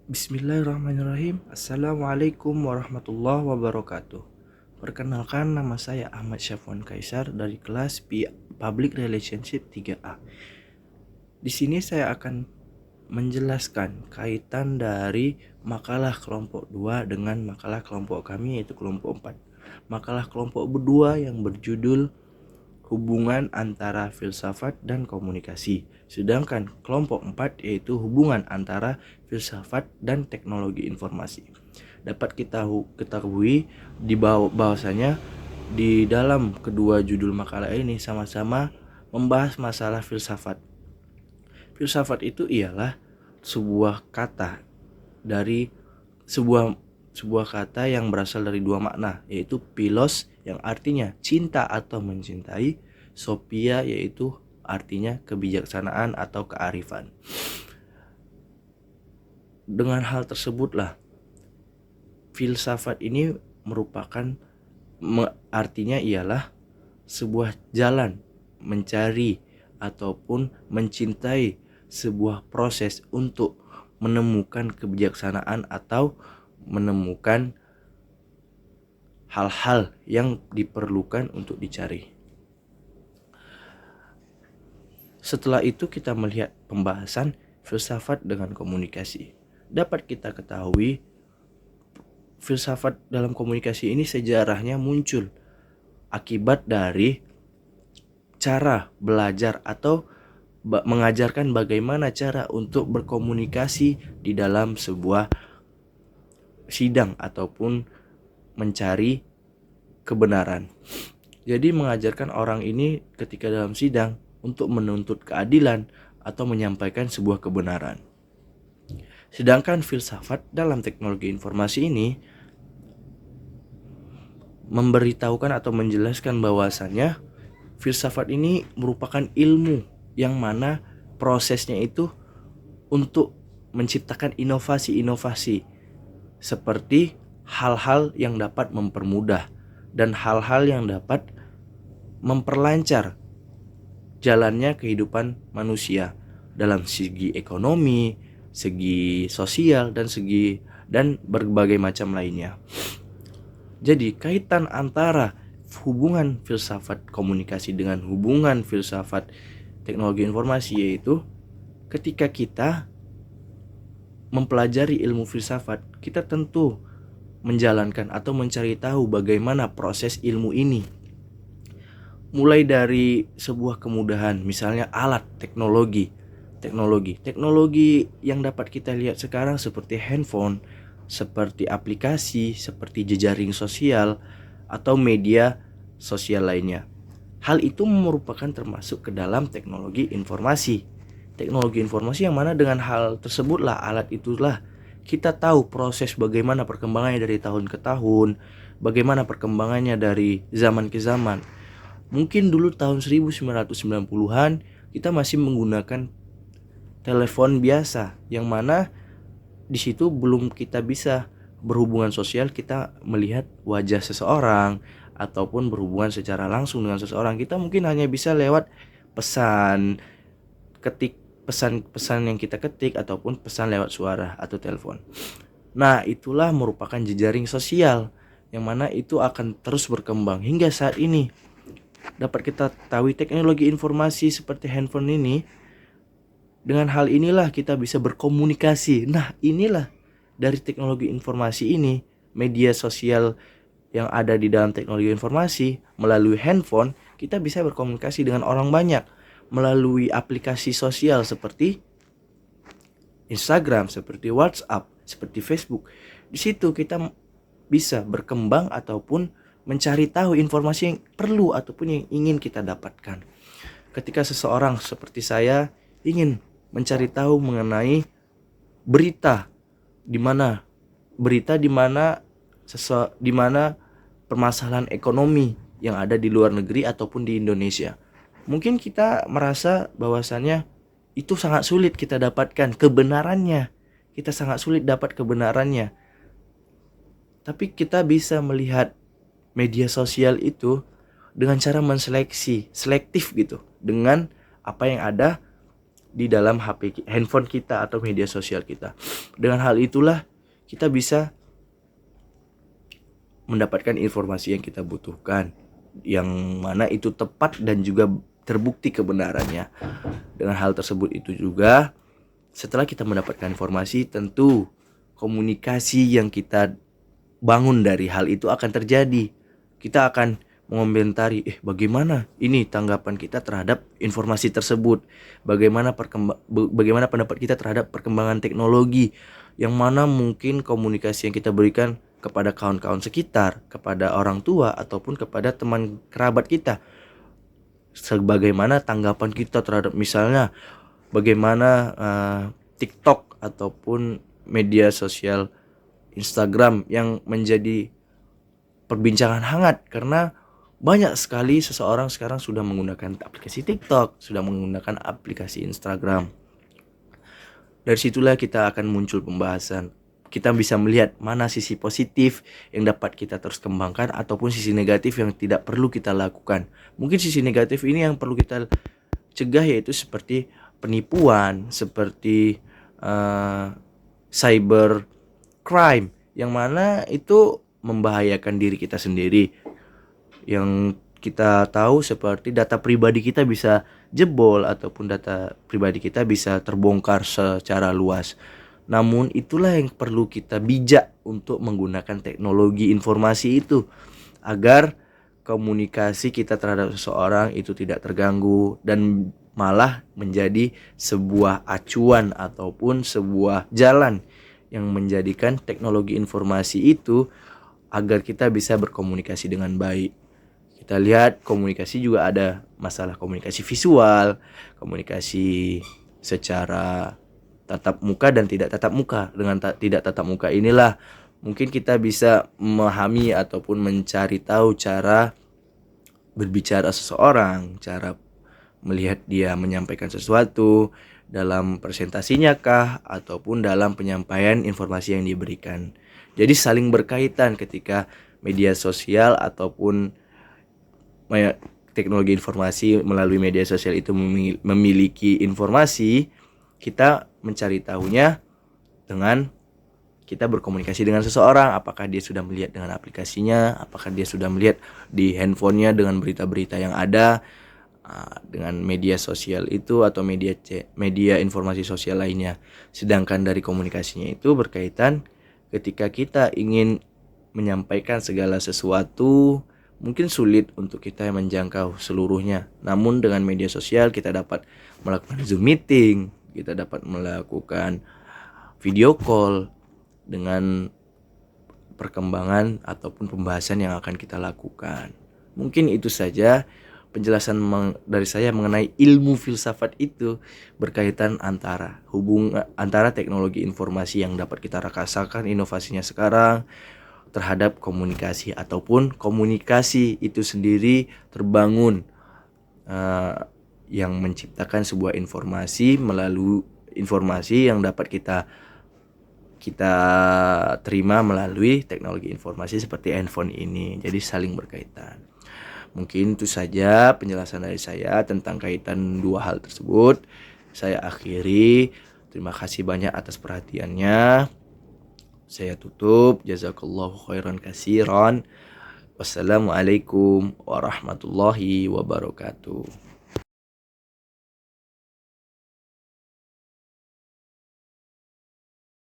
Bismillahirrahmanirrahim. Assalamualaikum warahmatullahi wabarakatuh. Perkenalkan, nama saya Ahmad Syafwan Kaisar dari kelas Public Relationship 3A. Di sini saya akan menjelaskan kaitan dari makalah kelompok 2 dengan makalah kelompok kami, yaitu kelompok 4. Makalah kelompok 2 yang berjudul hubungan antara filsafat dan komunikasi. Sedangkan kelompok 4 yaitu hubungan antara filsafat dan teknologi informasi. Dapat kita ketahui di bahwasanya di dalam kedua judul makalah ini sama-sama membahas masalah filsafat. Filsafat itu ialah sebuah kata dari sebuah kata yang berasal dari dua makna, yaitu philos yang artinya cinta atau mencintai, sophia yaitu artinya kebijaksanaan atau kearifan. Dengan hal tersebutlah filsafat ini merupakan artinya ialah sebuah jalan mencari ataupun mencintai sebuah proses untuk menemukan kebijaksanaan atau menemukan hal-hal yang diperlukan untuk dicari. Setelah itu kita melihat pembahasan filsafat dengan komunikasi. Dapat kita ketahui filsafat dalam komunikasi ini sejarahnya muncul akibat dari cara belajar atau mengajarkan bagaimana cara untuk berkomunikasi di dalam sebuah sidang ataupun mencari kebenaran. Jadi mengajarkan orang ini ketika dalam sidang untuk menuntut keadilan atau menyampaikan sebuah kebenaran. Sedangkan filsafat dalam teknologi informasi ini memberitahukan atau menjelaskan bahwasannya filsafat ini merupakan ilmu yang mana prosesnya itu untuk menciptakan inovasi-inovasi seperti hal-hal yang dapat mempermudah dan hal-hal yang dapat memperlancar jalannya kehidupan manusia dalam segi ekonomi, segi sosial dan berbagai macam lainnya. Jadi kaitan antara hubungan filsafat komunikasi dengan hubungan filsafat teknologi informasi yaitu ketika kita mempelajari ilmu filsafat, kita tentu menjalankan atau mencari tahu bagaimana proses ilmu ini. Mulai dari sebuah kemudahan, misalnya alat teknologi yang dapat kita lihat sekarang seperti handphone, seperti aplikasi, seperti jejaring sosial atau media sosial lainnya. Hal itu merupakan termasuk ke dalam teknologi informasi. Teknologi informasi yang mana dengan hal tersebutlah, alat itulah kita tahu proses bagaimana perkembangannya dari tahun ke tahun, bagaimana perkembangannya dari zaman ke zaman. Mungkin dulu tahun 1990-an kita masih menggunakan telepon biasa, yang mana di situ belum kita bisa berhubungan sosial, kita melihat wajah seseorang ataupun berhubungan secara langsung dengan seseorang. Kita mungkin hanya bisa lewat pesan yang kita ketik ataupun pesan lewat suara atau telepon. Nah, itulah merupakan jejaring sosial yang mana itu akan terus berkembang hingga saat ini. Dapat kita ketahui teknologi informasi seperti handphone ini, dengan hal inilah kita bisa berkomunikasi. Nah, inilah dari teknologi informasi ini, media sosial yang ada di dalam teknologi informasi, melalui handphone kita bisa berkomunikasi dengan orang banyak melalui aplikasi sosial seperti Instagram, seperti WhatsApp, seperti Facebook. Di situ kita bisa berkembang ataupun mencari tahu informasi yang perlu ataupun yang ingin kita dapatkan. Ketika seseorang seperti saya ingin mencari tahu mengenai berita di mana permasalahan ekonomi yang ada di luar negeri ataupun di Indonesia. Mungkin kita merasa bahwasannya itu sangat sulit kita dapatkan kebenarannya. Kita sangat sulit dapat kebenarannya. Tapi kita bisa melihat media sosial itu dengan cara selektif gitu, dengan apa yang ada di dalam handphone kita atau media sosial kita. Dengan hal itulah kita bisa mendapatkan informasi yang kita butuhkan, yang mana itu tepat dan juga terbukti kebenarannya. Dengan hal tersebut itu juga, setelah kita mendapatkan informasi, tentu komunikasi yang kita bangun dari hal itu akan terjadi. Kita akan mengomentari, bagaimana ini tanggapan kita terhadap informasi tersebut, bagaimana pendapat kita terhadap perkembangan teknologi, yang mana mungkin komunikasi yang kita berikan kepada kawan-kawan sekitar, kepada orang tua, ataupun kepada teman kerabat kita, sebagaimana tanggapan kita terhadap misalnya bagaimana TikTok ataupun media sosial Instagram yang menjadi perbincangan hangat karena banyak sekali seseorang sekarang sudah menggunakan aplikasi TikTok, sudah menggunakan aplikasi Instagram. Dari situlah kita akan muncul pembahasan. Kita bisa melihat mana sisi positif yang dapat kita terus kembangkan ataupun sisi negatif yang tidak perlu kita lakukan. Mungkin sisi negatif ini yang perlu kita cegah, yaitu seperti penipuan, seperti cyber crime, yang mana itu membahayakan diri kita sendiri. Yang kita tahu seperti data pribadi kita bisa jebol ataupun data pribadi kita bisa terbongkar secara luas. Namun itulah yang perlu kita bijak untuk menggunakan teknologi informasi itu, agar komunikasi kita terhadap seseorang itu tidak terganggu dan malah menjadi sebuah acuan ataupun sebuah jalan yang menjadikan teknologi informasi itu agar kita bisa berkomunikasi dengan baik. Kita lihat komunikasi juga ada masalah komunikasi visual, komunikasi secara tatap muka dan tidak tatap muka. Dengan tidak tatap muka inilah mungkin kita bisa memahami ataupun mencari tahu cara berbicara seseorang, cara melihat dia menyampaikan sesuatu dalam presentasinya kah ataupun dalam penyampaian informasi yang diberikan. Jadi saling berkaitan ketika media sosial ataupun teknologi informasi melalui media sosial itu memiliki informasi, kita mencari tahunya dengan kita berkomunikasi dengan seseorang. Apakah dia sudah melihat dengan aplikasinya, apakah dia sudah melihat di handphonenya dengan berita-berita yang ada, dengan media sosial itu atau media informasi sosial lainnya. Sedangkan dari komunikasinya itu berkaitan ketika kita ingin menyampaikan segala sesuatu, mungkin sulit untuk kita menjangkau seluruhnya. Namun dengan media sosial kita dapat melakukan Zoom meeting, kita dapat melakukan video call dengan perkembangan ataupun pembahasan yang akan kita lakukan. Mungkin itu saja penjelasan dari saya mengenai ilmu filsafat itu, berkaitan antara teknologi informasi yang dapat kita rasakan inovasinya sekarang terhadap komunikasi, ataupun komunikasi itu sendiri terbangun yang menciptakan sebuah informasi melalui informasi yang dapat kita terima melalui teknologi informasi seperti handphone ini. Jadi saling berkaitan. Mungkin itu saja penjelasan dari saya tentang kaitan dua hal tersebut. Saya akhiri. Terima kasih banyak atas perhatiannya. Saya tutup. Jazakallahu khairan katsiran. Wassalamualaikum warahmatullahi wabarakatuh.